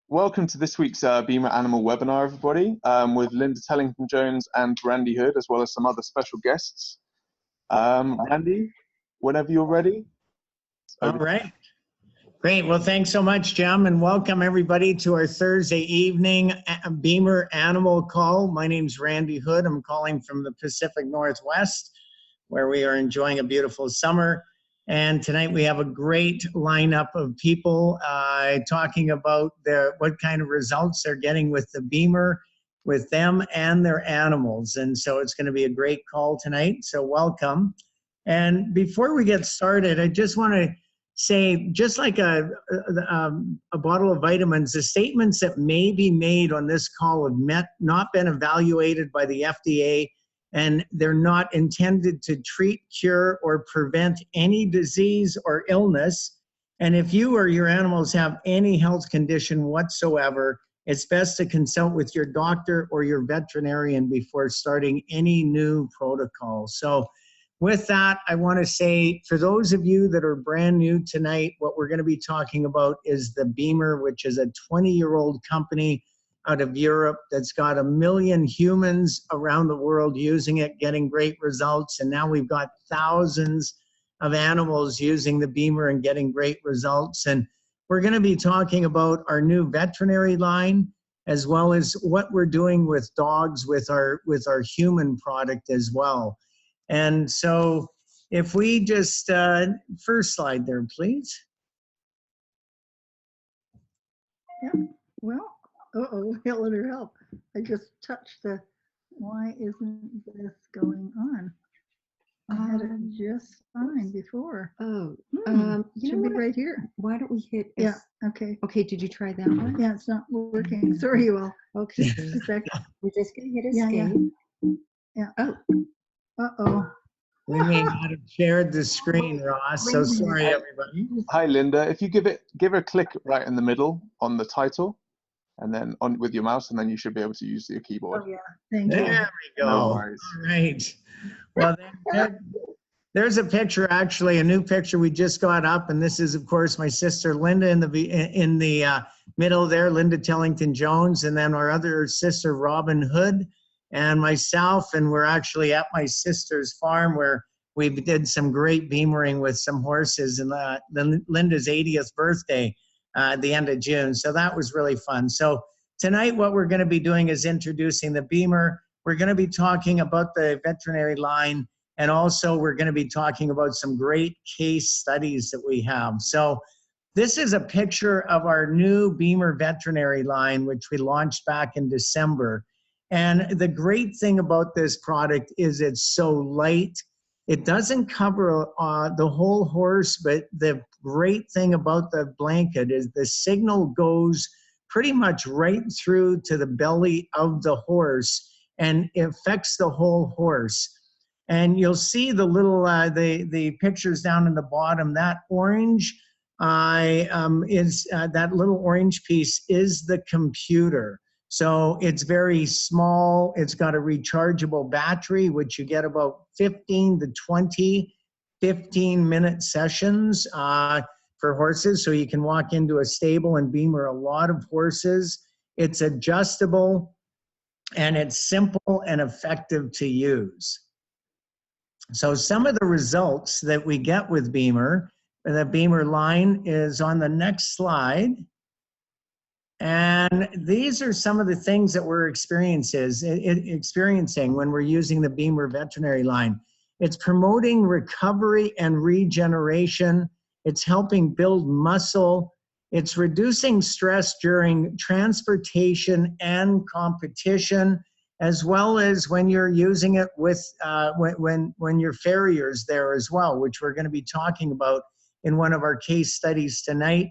Welcome to this week's Bemer Animal webinar, everybody, with Linda Tellington-Jones and Randy Hood, as well as some other special guests. Randy, whenever you're ready. All right. Great. Well, thanks so much, Jim, and welcome everybody to our Thursday evening Bemer Animal Call. My name's Randy Hood. I'm calling from the Pacific Northwest, where we are enjoying a beautiful summer. And tonight we have a great lineup of people talking about what kind of results they're getting with the Bemer, with them and their animals. And so it's going to be a great call tonight. So welcome. And before we get started, I just want to say, just like a bottle of vitamins, the statements that may be made on this call have not been evaluated by the FDA, and they're not intended to treat, cure, or prevent any disease or illness. And if you or your animals have any health condition whatsoever, it's best to consult with your doctor or your veterinarian before starting any new protocol. So with that, I want to say, for those of you that are brand new tonight, what we're going to be talking about is the Bemer, which is a 20-year-old company out of Europe that's got 1 million humans around the world using it, getting great results. And now we've got thousands of animals using the Bemer and getting great results. And we're going to be talking about our new veterinary line, as well as what we're doing with dogs with our human product as well. And so if we just, first slide there, please. Yeah, well, Helena, help. I just touched why isn't this going on? I had it just fine before. You Should be right here. Why don't we hit? Yeah, okay. Okay, did you try that one? Yeah, it's not working. Sorry, you all. Okay. We're just going to hit escape. Yeah. Oh. Uh-oh. We may not have shared the screen, Ross, so sorry, everybody. Hi, Linda. If you give her a click right in the middle on the title, and then on with your mouse, and then you should be able to use your keyboard. Oh, yeah. Thank you. There we go. No worries. All right. Well, there's a picture, actually, a new picture we just got up, and this is, of course, my sister Linda in the middle there, Linda Tellington-Jones, and then our other sister, Robin Hood, and myself, and we're actually at my sister's farm where we did some great Bemering with some horses and Linda's 80th birthday at the end of June. So that was really fun. So tonight what we're going to be doing is introducing the Bemer. We're going to be talking about the veterinary line, and also we're going to be talking about some great case studies that we have. So this is a picture of our new Bemer veterinary line, which we launched back in December. And the great thing about this product is it's so light. It doesn't cover the whole horse, but the great thing about the blanket is the signal goes pretty much right through to the belly of the horse and it affects the whole horse. And you'll see the little, the pictures down in the bottom, that orange that little orange piece is the computer. So it's very small. It's got a rechargeable battery, which you get about 15 to 20 15-minute sessions for horses. So you can walk into a stable and Bemer a lot of horses. It's adjustable and it's simple and effective to use. So some of the results that we get with Bemer, the Bemer line is on the next slide. And these are some of the things that we're experiencing when we're using the Bemer veterinary line. It's promoting recovery and regeneration. It's helping build muscle. It's reducing stress during transportation and competition, as well as when you're using it with when your farriers there as well, which we're going to be talking about in one of our case studies tonight.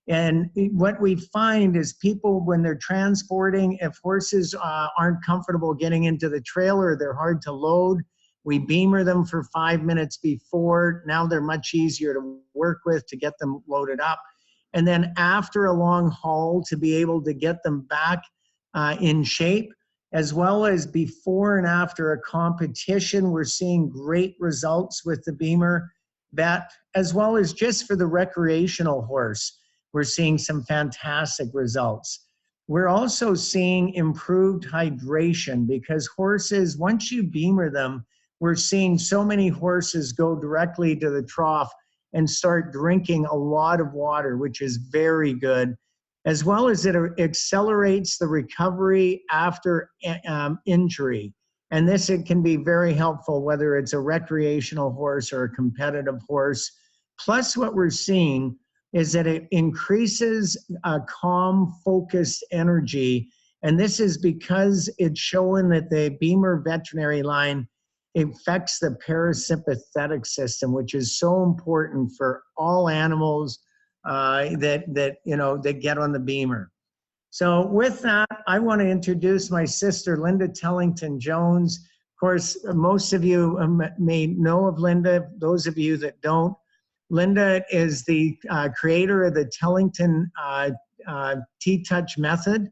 And what we find is people, when they're transporting, if horses aren't comfortable getting into the trailer, they're hard to load, we Bemer them for 5 minutes before. Now they're much easier to work with to get them loaded up. And then after a long haul, to be able to get them back in shape, as well as before and after a competition, we're seeing great results with the Bemer vet, as well as just for the recreational horse. we're seeing some fantastic results. We're also seeing improved hydration because horses, once you Bemer them, we're seeing so many horses go directly to the trough and start drinking a lot of water, which is very good, as well as it accelerates the recovery after injury. And this, it can be very helpful, whether it's a recreational horse or a competitive horse. Plus, what we're seeing is that it increases a calm, focused energy. And this is because it's showing that the Bemer veterinary line affects the parasympathetic system, which is so important for all animals that get on the Bemer. So with that, I want to introduce my sister, Linda Tellington Jones. Of course, most of you may know of Linda. Those of you that don't, Linda is the creator of the Tellington T-Touch method.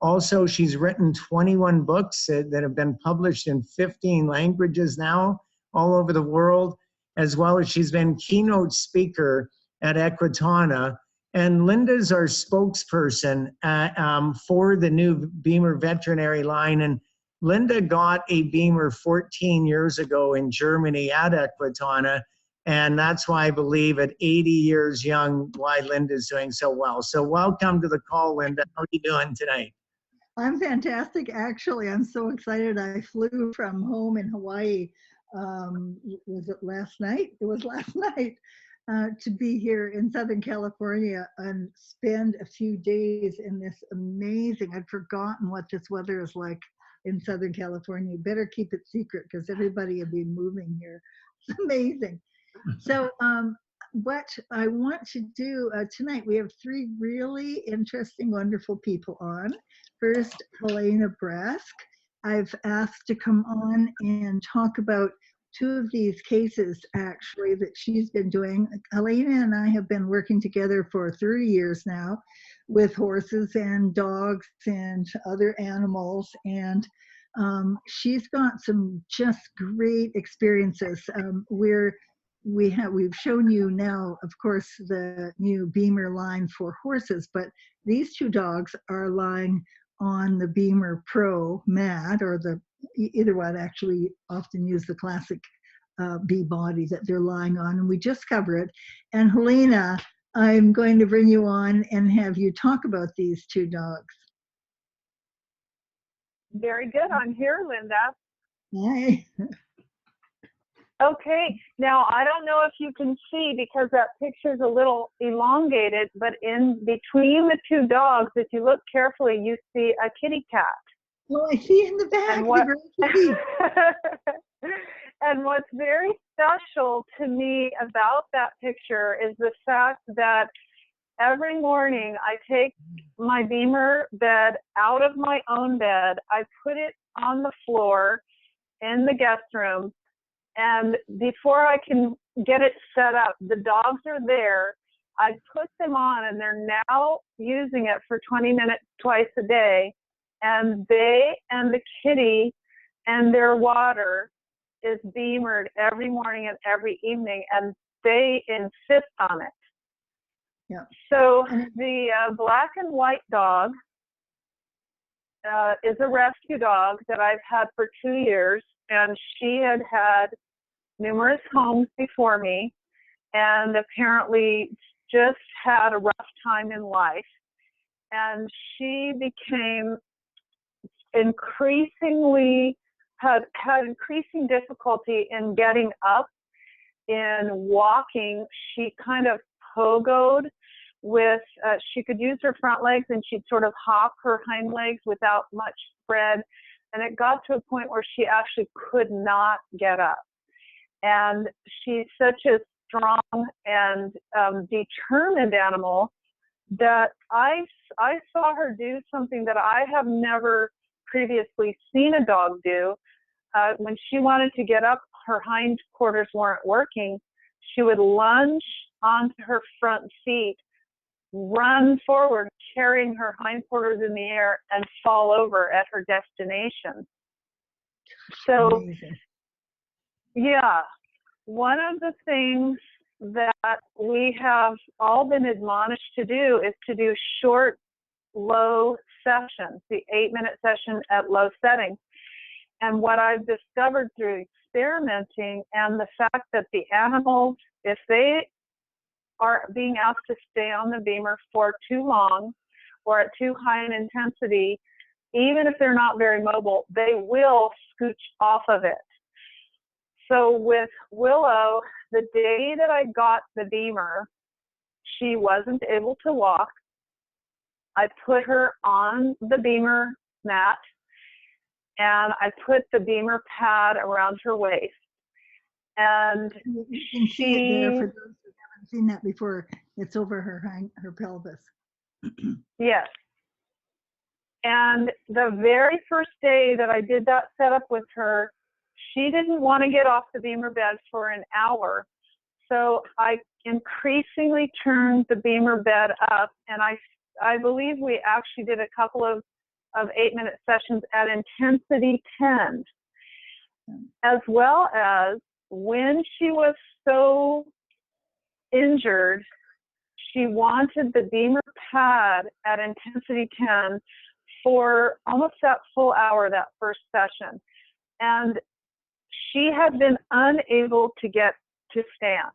Also, she's written 21 books that have been published in 15 languages now, all over the world, as well as she's been keynote speaker at Equitana. And Linda's our spokesperson for the new Bemer veterinary line. And Linda got a Bemer 14 years ago in Germany at Equitana. And that's why I believe at 80 years young, why Linda's doing so well. So welcome to the call, Linda. How are you doing tonight? I'm fantastic, actually. I'm so excited. I flew from home in Hawaii. Was it last night? It was last night to be here in Southern California and spend a few days in this amazing, I'd forgotten what this weather is like in Southern California. You better keep it secret because everybody will be moving here. It's amazing. So what I want to do tonight, we have three really interesting, wonderful people on. First, Helena Bresk. I've asked to come on and talk about two of these cases, actually, that she's been doing. Helena and I have been working together for 30 years now with horses and dogs and other animals. And she's got some just great experiences. We've shown you now, of course, the new Bemer line for horses, but these two dogs are lying on the Bemer Pro mat, or either one. Actually often use the classic B body that they're lying on, and we just cover it. And Helena, I'm going to bring you on and have you talk about these two dogs. Very good. I'm here, Linda. Hi. Okay, now I don't know if you can see because that picture's a little elongated, but in between the two dogs, if you look carefully, you see a kitty cat. Oh, I see in the back. And what's very special to me about that picture is the fact that every morning I take my Bemer bed out of my own bed, I put it on the floor in the guest room, and before I can get it set up, the dogs are there. I put them on, and they're now using it for 20 minutes twice a day. And they and the kitty and their water is Bemered every morning and every evening, and they insist on it. Yeah. So the black and white dog is a rescue dog that I've had for 2 years, and she had numerous homes before me and apparently just had a rough time in life. And she became had increasing difficulty in getting up, in walking. She kind of pogoed with, she could use her front legs and she'd sort of hop her hind legs without much spread. And it got to a point where she actually could not get up. And she's such a strong and determined animal that I saw her do something that I have never previously seen a dog do. When she wanted to get up, her hindquarters weren't working, she would lunge onto her front feet, run forward, carrying her hindquarters in the air, and fall over at her destination. So, Amazing. yeah, one of the things that we have all been admonished to do is to do short, low sessions, the 8-minute session at low settings. And what I've discovered through experimenting and the fact that the animals, if they are being asked to stay on the Bemer for too long or at too high an intensity, even if they're not very mobile, they will scooch off of it. So with Willow, the day that I got the Bemer, she wasn't able to walk. I put her on the Bemer mat, and I put the Bemer pad around her waist. And You can see it there for those who haven't seen that before. It's over her pelvis. yes. And the very first day that I did that setup with her, she didn't want to get off the Bemer bed for an hour. So I increasingly turned the Bemer bed up, and I believe we actually did a couple of 8-minute sessions at intensity 10, as well as when she was so injured, she wanted the Bemer pad at intensity 10 for almost that full hour, that first session. And she had been unable to get to stand.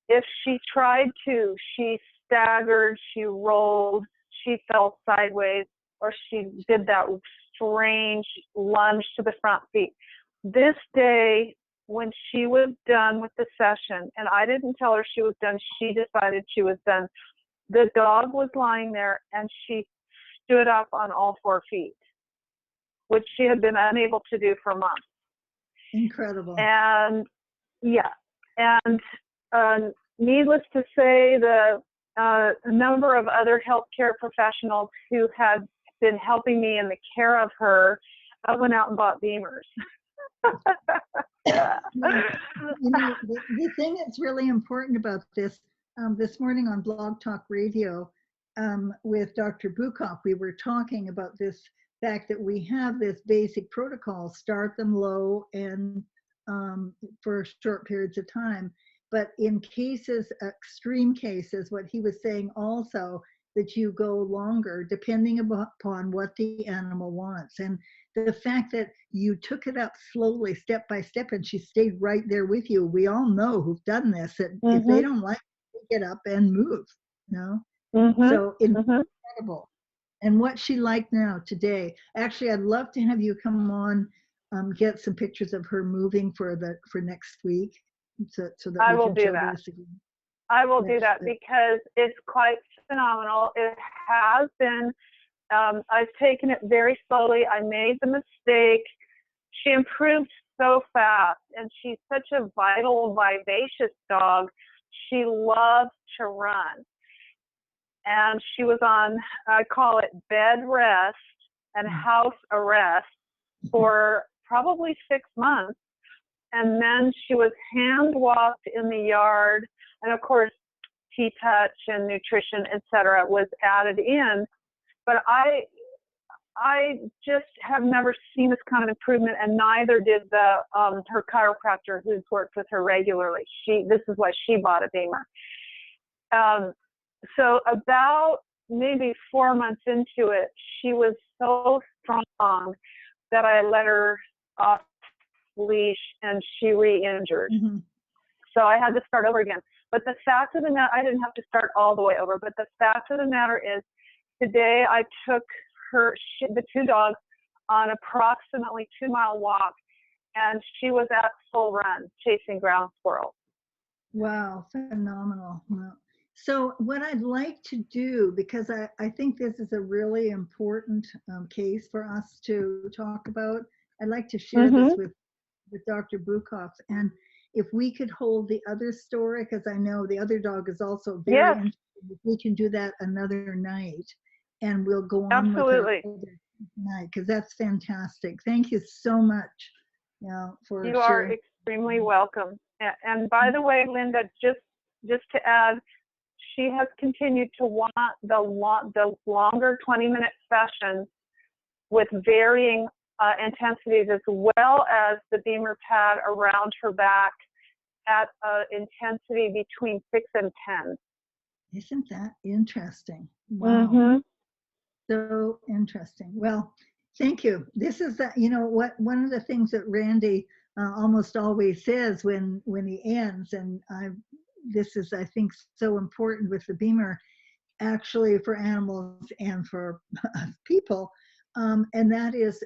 If she tried to, she staggered, she rolled, she fell sideways, or she did that strange lunge to the front feet. This day, when she was done with the session, and I didn't tell her she was done, she decided she was done, the dog was lying there and she stood up on all 4 feet, which she had been unable to do for months. Incredible. And yeah, and needless to say, the number of other healthcare professionals who had been helping me in the care of her, I went out and bought Bemers. The thing that's really important about this morning on Blog Talk Radio with Dr. Bukoff, we were talking about this fact that we have this basic protocol, start them low and for short periods of time. But in cases, extreme cases, what he was saying also, that you go longer depending upon what the animal wants. And the fact that you took it up slowly, step by step, and she stayed right there with you. We all know who've done this, that if they don't like it, they get up and move, you know? So incredible. And what she liked now today, actually, I'd love to have you come on, get some pictures of her moving for next week. So that I we will can do show that. this again. I will do that because it's quite phenomenal. It has been, I've taken it very slowly. I made the mistake. She improved so fast, and she's such a vital, vivacious dog. She loves to run. And she was on, I call it bed rest and house arrest for probably 6 months. And then she was hand walked in the yard. And of course, T-touch and nutrition, etc., was added in. But I just have never seen this kind of improvement, and neither did her chiropractor who's worked with her regularly. This is why she bought a Bemer. So about maybe 4 months into it, she was so strong that I let her off leash and she re-injured. So I had to start over again. But the fact of the matter, I didn't have to start all the way over, but the fact of the matter is today I took the 2 dogs on approximately 2-mile walk, and she was at full run chasing ground squirrels. Wow, phenomenal. So what I'd like to do, because I think this is a really important case for us to talk about, I'd like to share this with Dr. Bukoff. And if we could hold the other story, because I know the other dog is also very interested, if we can do that another night, and we'll go on with our other night, because that's fantastic. Thank you so much. For you are extremely welcome. And by the way, Linda, just to add, she has continued to want the longer 20-minute sessions with varying intensities, as well as the Bemer pad around her back at an intensity between 6 and 10. Isn't that interesting? Wow. So interesting. Well, thank you. This is that, you know what, one of the things that Randy almost always says when he ends, and this is, I think, so important with the Bemer, actually, for animals and for people, and that is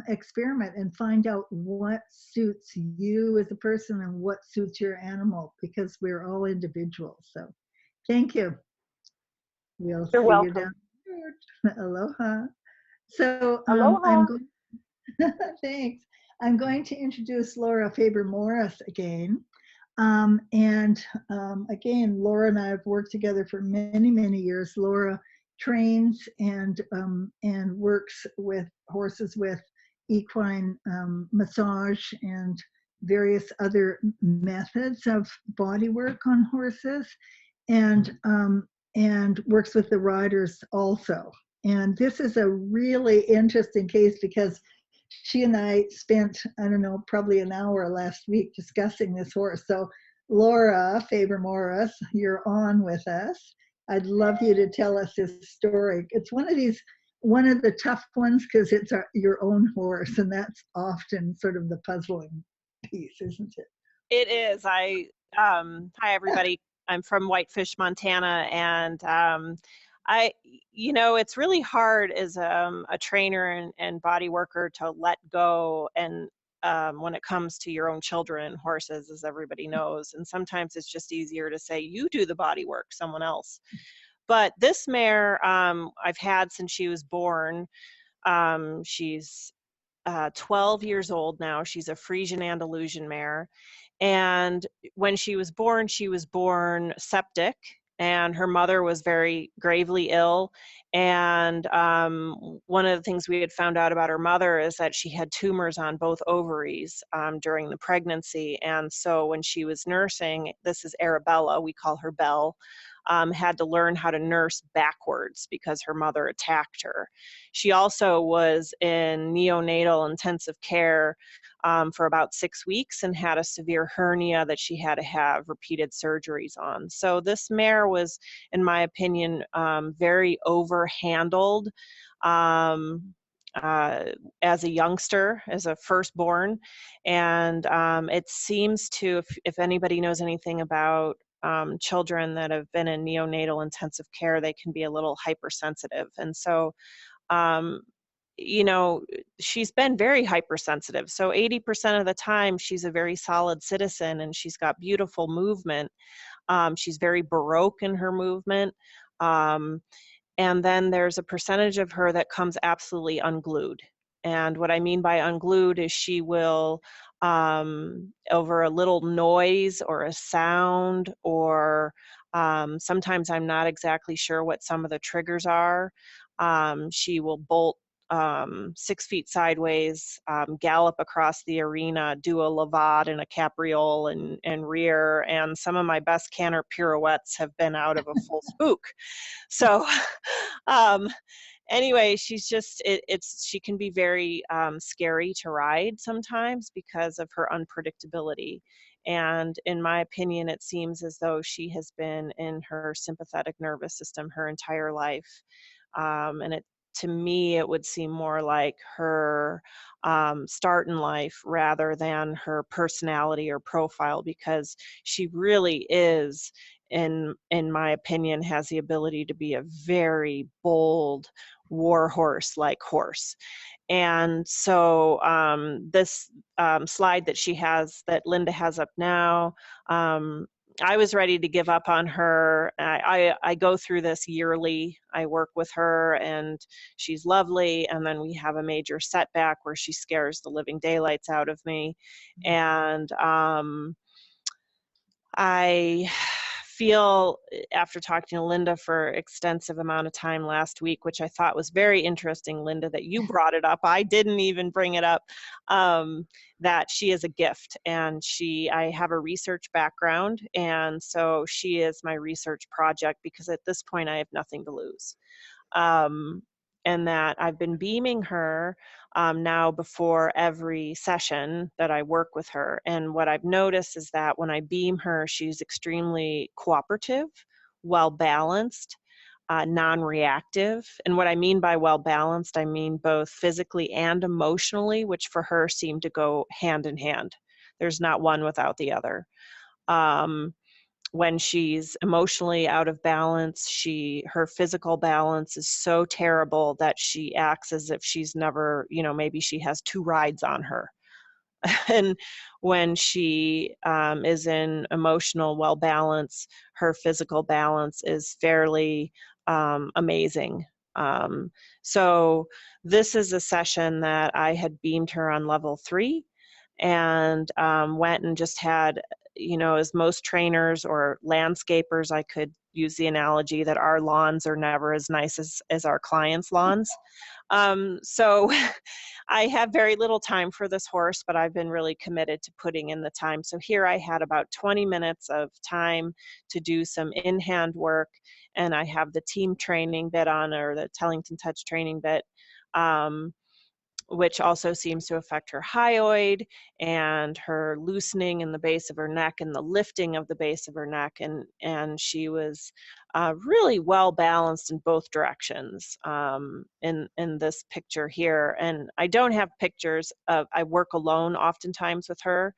experiment and find out what suits you as a person and what suits your animal, because we're all individuals. So thank you. We'll see You're you welcome. down the road. Aloha. So Aloha. I'm going. Thanks. I'm going to introduce Laura Faber-Morris again. Again, Laura and I have worked together for many, many years. Laura trains and works with horses with equine massage and various other methods of body work on horses, and works with the riders also. And this is a really interesting case because she and I spent, I don't know, probably an hour last week discussing this horse. So Laura Faber-Morris, you're on with us. I'd love you to tell us this story. It's one of the tough ones because it's your own horse, and that's often sort of the puzzling piece, isn't it? It is. Hi everybody. I'm from Whitefish, Montana, and it's really hard as a trainer and body worker to let go, and when it comes to your own children and horses, as everybody knows. And sometimes it's just easier to say, you do the body work, someone else. But this mare I've had since she was born. She's 12 years old now. She's a Frisian Andalusian mare. And when she was born septic, and her mother was very gravely ill. And one of the things we had found out about her mother is that she had tumors on both ovaries during the pregnancy. And so when she was nursing, this is Arabella, we call her Belle, had to learn how to nurse backwards because her mother attacked her. She also was in neonatal intensive care for about 6 weeks and had a severe hernia that she had to have repeated surgeries on. So this mare was, in my opinion, very overhandled as a youngster, as a firstborn. And it seems to, if anybody knows anything about children that have been in neonatal intensive care, they can be a little hypersensitive. And so she's been very hypersensitive. So 80% of the time, she's a very solid citizen and she's got beautiful movement. She's very Baroque in her movement. And then there's a percentage of her that comes absolutely unglued. And what I mean by unglued is she will, over a little noise or a sound, or sometimes I'm not exactly sure what some of the triggers are, she will bolt 6 feet sideways, gallop across the arena, do a levade and a capriole and rear, and some of my best canter pirouettes have been out of a full spook. So anyway, she's just, she can be very scary to ride sometimes because of her unpredictability. And in my opinion, it seems as though she has been in her sympathetic nervous system her entire life. And to me, it would seem more like her start in life rather than her personality or profile, because she really is, in my opinion, has the ability to be a very bold war horse-like horse. And so this slide that she has, that Linda has up now, I was ready to give up on her. I go through this yearly. I work with her and she's lovely. And then we have a major setback where she scares the living daylights out of me. And I feel, after talking to Linda for extensive amount of time last week, which I thought was very interesting, Linda, that you brought it up. I didn't even bring it up, that she is a gift, and I have a research background. And so she is my research project, because at this point I have nothing to lose. and that I've been beaming her now before every session that I work with her. And what I've noticed is that when I beam her, she's extremely cooperative, well balanced, non-reactive. And what I mean by well balanced, I mean both physically and emotionally, which for her seem to go hand in hand. There's not one without the other. When she's emotionally out of balance, her physical balance is so terrible that she acts as if she's never, maybe she has 2 rides on her. And when she is in emotional well balance, her physical balance is fairly amazing. So this is a session that I had beamed her on level 3, and went and just had, as most trainers or landscapers, I could use the analogy that our lawns are never as nice as our clients' lawns. So I have very little time for this horse, but I've been really committed to putting in the time. So here I had about 20 minutes of time to do some in-hand work, and I have the team training bit on, or the Tellington Touch training bit, which also seems to affect her hyoid and her loosening in the base of her neck and the lifting of the base of her neck. And she was really well balanced in both directions in this picture here. And I don't have pictures of, I work alone oftentimes with her.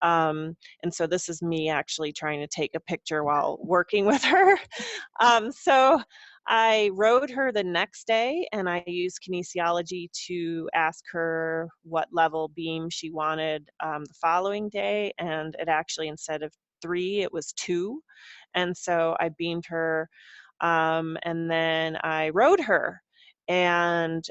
And so this is me actually trying to take a picture while working with her. So I rode her the next day, and I used kinesiology to ask her what level beam she wanted the following day. And it actually, instead of 3, it was 2. And so I beamed her, and then I rode her. And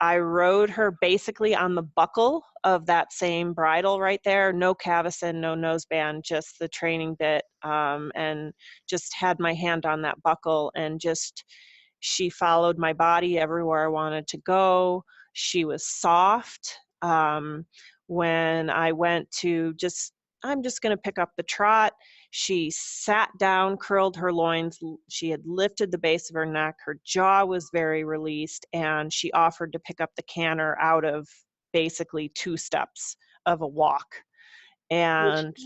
I rode her basically on the buckle of that same bridle right there. No cavison, no noseband, just the training bit, and just had my hand on that buckle, and just, she followed my body everywhere I wanted to go. She was soft. When I went to I'm just going to pick up the trot, she sat down, curled her loins. She had lifted the base of her neck. Her jaw was very released, and she offered to pick up the canter out of basically 2 steps of a walk. And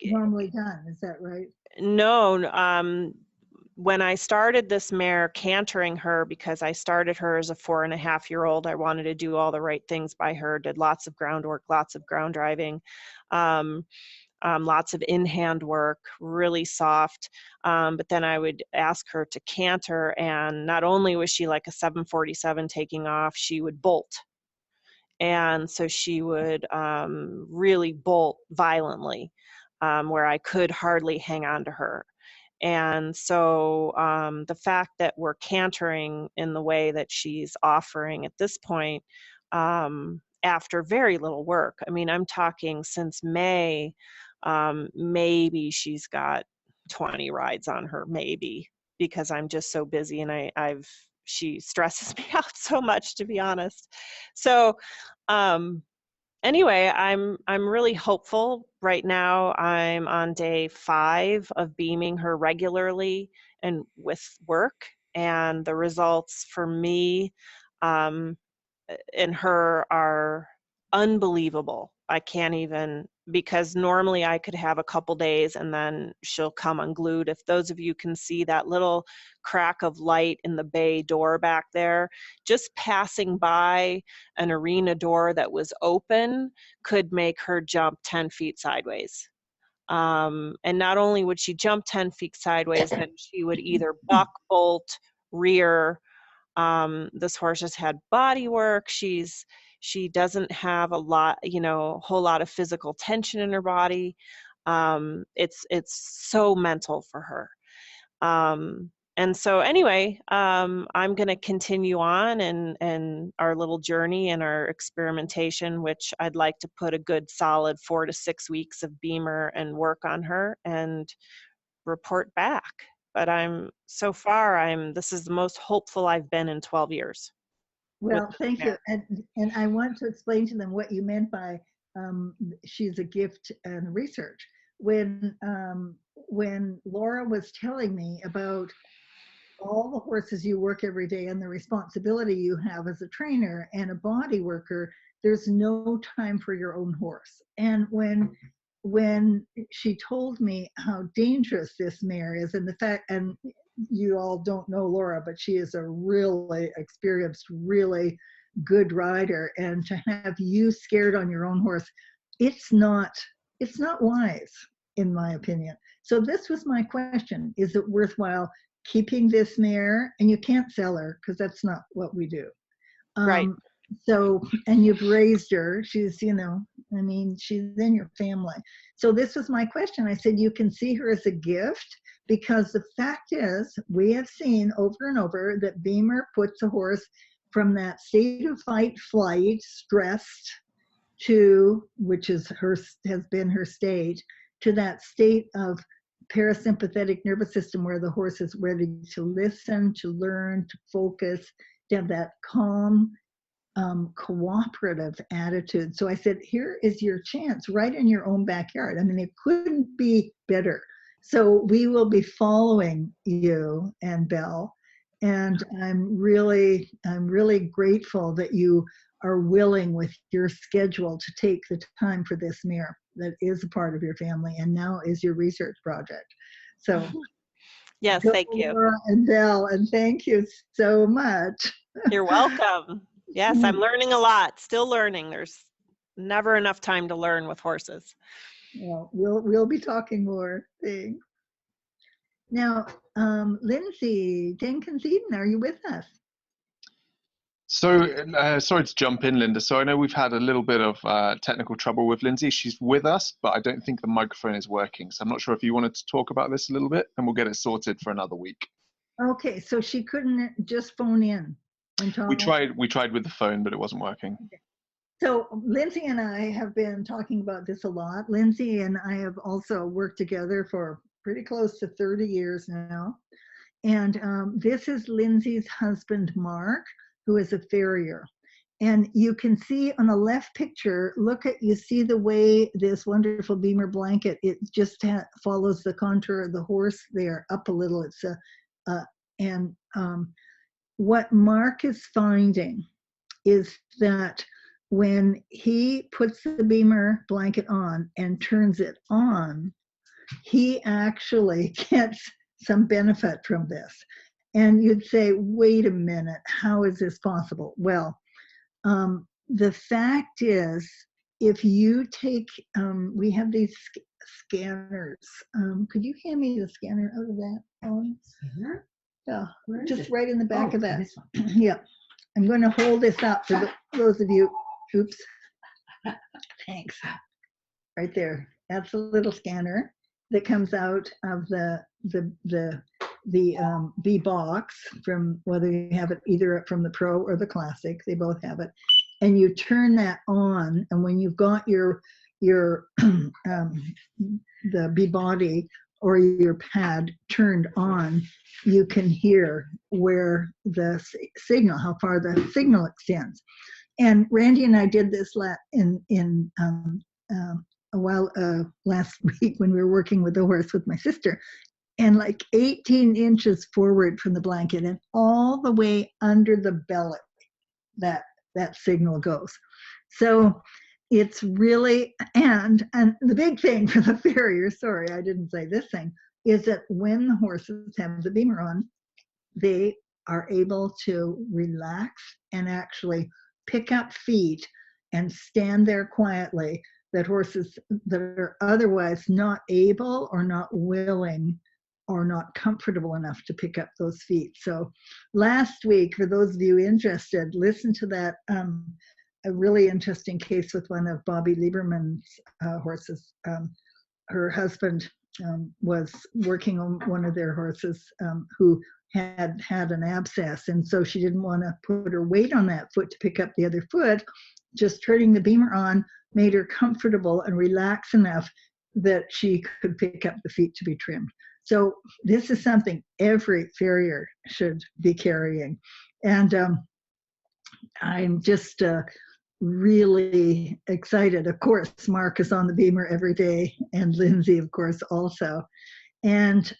normally done, is that right? No, when I started this mare cantering her, because I started her as a 4.5-year-old, I wanted to do all the right things by her, did lots of groundwork, lots of ground driving, lots of in-hand work, really soft. But then I would ask her to canter, and not only was she like a 747 taking off, she would bolt. And so she would really bolt violently, where I could hardly hang on to her. And so the fact that we're cantering in the way that she's offering at this point, after very little work, I mean, I'm talking since May, maybe she's got 20 rides on her, maybe, because I'm just so busy, and she stresses me out so much, to be honest. So anyway, I'm really hopeful. Right now, I'm on day 5 of beaming her regularly and with work, and the results for me and her are unbelievable. I can't even, because normally I could have a couple days and then she'll come unglued. If those of you can see that little crack of light in the bay door back there, just passing by an arena door that was open could make her jump 10 feet sideways. And not only would she jump 10 feet sideways, then she would either buck, bolt, rear. This horse has had body work. She doesn't have a whole lot of physical tension in her body. It's so mental for her. And so anyway, I'm going to continue on and our little journey and our experimentation, which I'd like to put a good solid 4 to 6 weeks of Bemer and work on her and report back. But this is the most hopeful I've been in 12 years. Well, thank you. And I want to explain to them what you meant by she's a gift and research. When Laura was telling me about all the horses you work every day and the responsibility you have as a trainer and a body worker, there's no time for your own horse. And when she told me how dangerous this mare is, and the fact, and you all don't know Laura, but she is a really experienced, really good rider, and to have you scared on your own horse, it's not wise, in my opinion. So this was my question: is it worthwhile keeping this mare? And you can't sell her because that's not what we do. Right. So, and you've raised her. She's, you know, I mean, she's in your family. So this was my question. I said, you can see her as a gift, because the fact is, we have seen over and over that Bemer puts a horse from that state of fight, flight, stressed, to, which is has been her state, to that state of parasympathetic nervous system where the horse is ready to listen, to learn, to focus, to have that calm, cooperative attitude. So I said, here is your chance right in your own backyard. I mean, it couldn't be better. So we will be following you and Belle, and I'm really grateful that you are willing with your schedule to take the time for this mare that is a part of your family and now is your research project. So yes, thank you. Laura and Belle, and thank you so much. You're welcome. Yes, I'm learning a lot, still learning. There's never enough time to learn with horses. Well, we'll be talking more. Thanks. Now, Lindsay Dinkins Eden, are you with us? So, sorry to jump in, Linda. So I know we've had a little bit of technical trouble with Lindsay. She's with us, but I don't think the microphone is working. So I'm not sure if you wanted to talk about this a little bit, and we'll get it sorted for another week. Okay, so she couldn't just phone in and talk? We tried with the phone, but it wasn't working. Okay. So Lindsay and I have been talking about this a lot. Lindsay and I have also worked together for pretty close to 30 years now. And this is Lindsay's husband, Mark, who is a farrier. And you can see on the left picture, you see the way this wonderful Bemer blanket, it just follows the contour of the horse there up a little. It's what Mark is finding is that when he puts the Bemer blanket on and turns it on, he actually gets some benefit from this. And you'd say, wait a minute, how is this possible? Well, the fact is, if you take, we have these scanners. Could you hand me the scanner out of that? Scanner? Yeah, Where is just it? right in the back of that. This one. Yeah, I'm going to hold this up for those of you. Oops. Thanks. Right there. That's a little scanner that comes out of the B box, from whether you have it either from the Pro or the Classic. They both have it, and you turn that on, and when you've got your the B body or your pad turned on, you can hear where the signal, how far the signal extends. And Randy and I did this last week when we were working with the horse with my sister, and like 18 inches forward from the blanket and all the way under the belly, that signal goes. So it's really, and the big thing for the farrier, sorry, I didn't say this thing, is that when the horses have the Bemer on, they are able to relax and actually pick up feet and stand there quietly, that horses that are otherwise not able or not willing or not comfortable enough to pick up those feet. So last week, for those of you interested, listen to that a really interesting case with one of Bobby Lieberman's horses. Her husband was working on one of their horses who had an abscess, and so she didn't want to put her weight on that foot to pick up the other foot. Just turning the Bemer on made her comfortable and relaxed enough that she could pick up the feet to be trimmed. So this is something every farrier should be carrying. And I'm just really excited. Of course, Mark is on the Bemer every day, and Lindsay, of course, also. And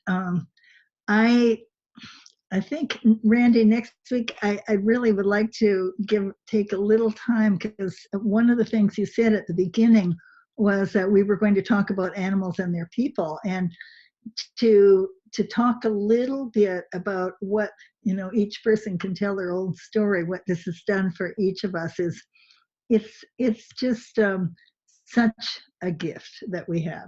I think, Randy, next week, I really would like to take a little time, because one of the things you said at the beginning was that we were going to talk about animals and their people, and to talk a little bit about what, each person can tell their own story, what this has done for each of us it's just such a gift that we have.